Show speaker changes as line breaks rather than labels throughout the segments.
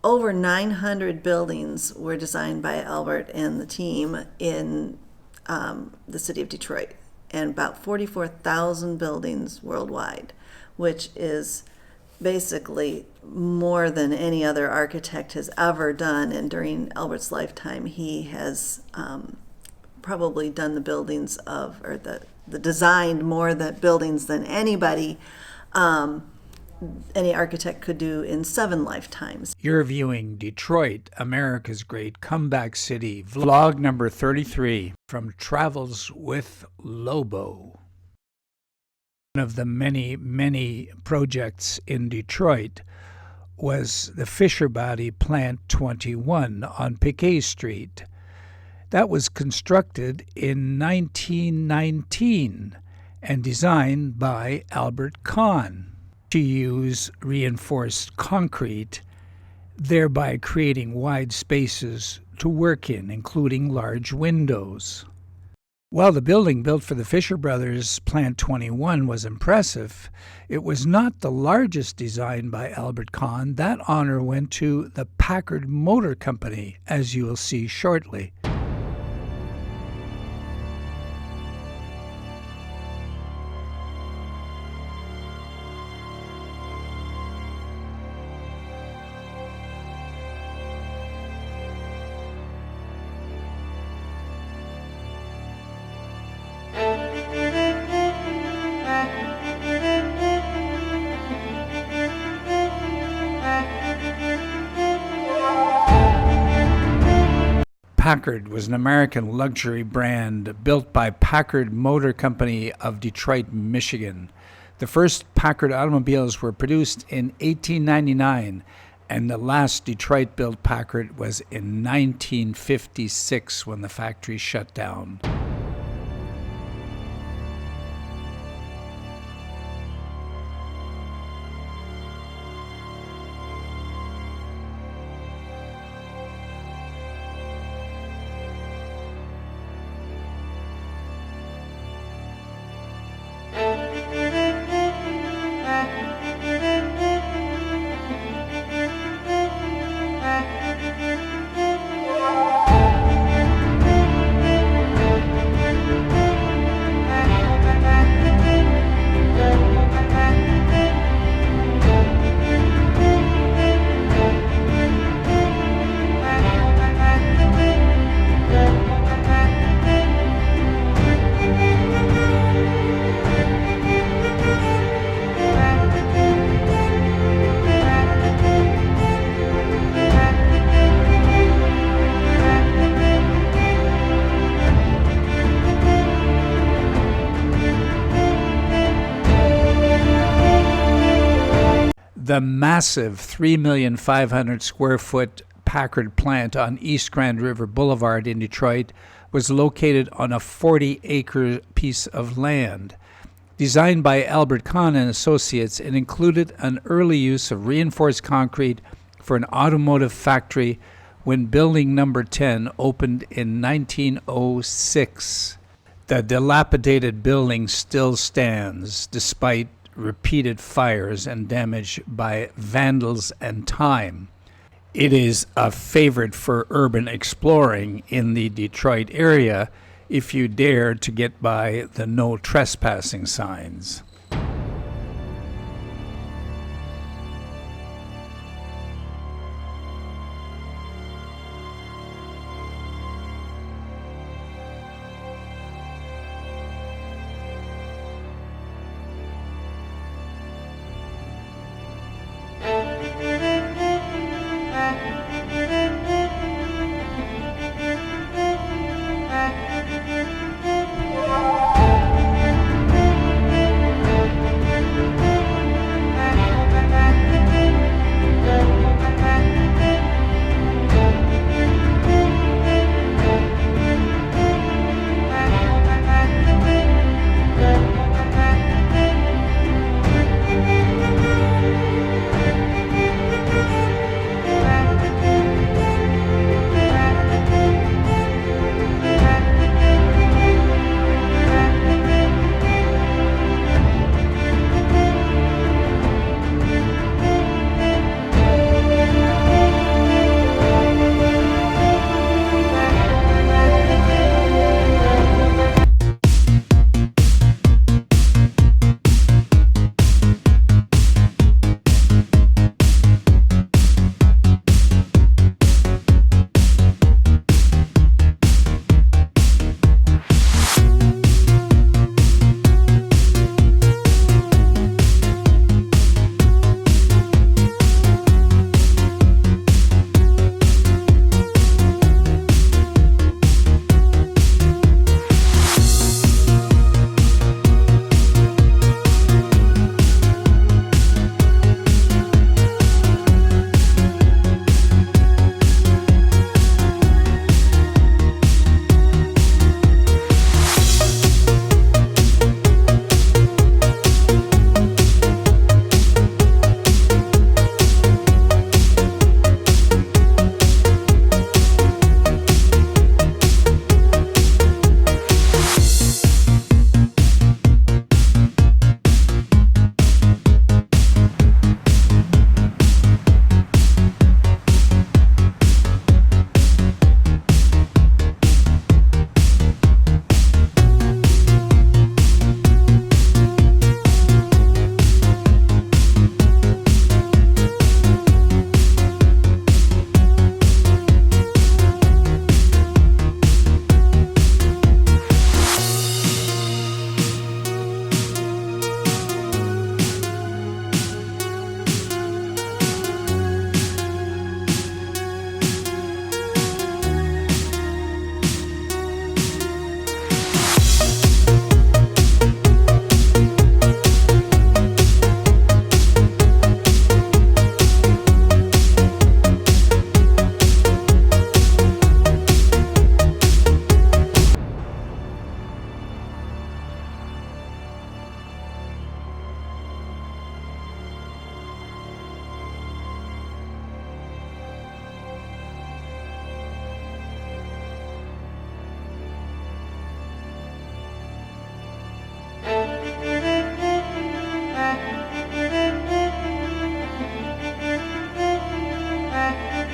over 900 buildings were designed by Albert and the team in the city of Detroit, and about 44,000 buildings worldwide, which is basically more than any other architect has ever done. And during Albert's lifetime, he has probably done the buildings or the designed more the buildings than anybody, any architect could do in 7 lifetimes.
You're viewing Detroit, America's Great Comeback City, vlog number 33 from Travels with Lobo. One of the many, many projects in Detroit was the Fisher Body Plant 21 on Decay Street. That was constructed in 1919 and designed by Albert Kahn to use reinforced concrete, thereby creating wide spaces to work in, including large windows. While the building built for the Fisher Brothers Plant 21 was impressive, it was not the largest design by Albert Kahn. That honor went to the Packard Motor Company, as you will see shortly. Packard was an American luxury brand built by Packard Motor Company of Detroit, Michigan. The first Packard automobiles were produced in 1899, and the last Detroit-built Packard was in 1956 when the factory shut down. The massive 3,500,000 square foot Packard plant on East Grand River Boulevard in Detroit was located on a 40-acre piece of land. Designed by Albert Kahn and Associates, it included an early use of reinforced concrete for an automotive factory when building number 10 opened in 1906. The dilapidated building still stands despite repeated fires and damage by vandals and time. It is a favorite for urban exploring in the Detroit area if you dare to get by the no trespassing signs.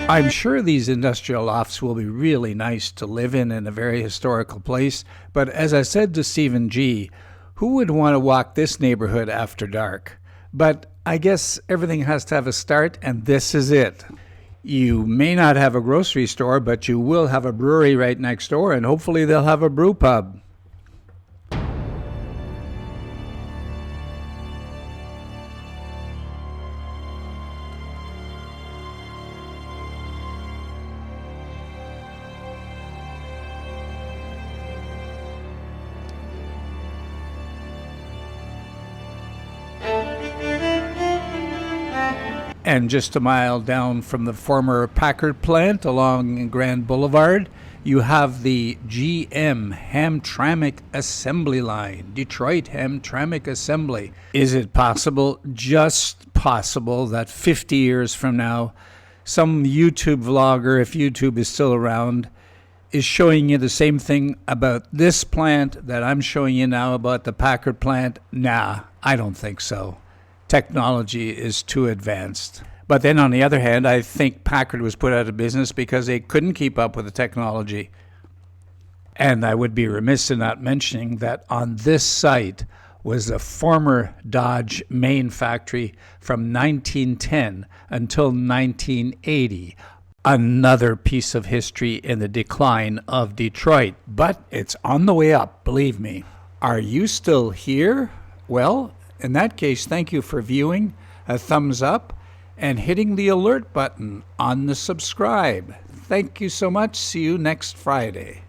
I'm sure these industrial lofts will be really nice to live in a very historical place, but as I said to Stephen G., who would want to walk this neighborhood after dark? But I guess everything has to have a start, and this is it. You may not have a grocery store, but you will have a brewery right next door, and hopefully they'll have a brew pub. And just a mile down from the former Packard plant along Grand Boulevard, you have the GM Hamtramck Assembly Line, Detroit Hamtramck Assembly. Is it possible, just possible, that 50 years from now, some YouTube vlogger, if YouTube is still around, is showing you the same thing about this plant that I'm showing you now about the Packard plant? Nah, I don't think so. Technology is too advanced. But then on the other hand, I think Packard was put out of business because they couldn't keep up with the technology. And I would be remiss in not mentioning that on this site was the former Dodge main factory from 1910 until 1980. Another piece of history in the decline of Detroit. But it's on the way up, believe me. Are you still here? Well, in that case, thank you for viewing, a thumbs up, and hitting the alert button on the subscribe. Thank you so much. See you next Friday.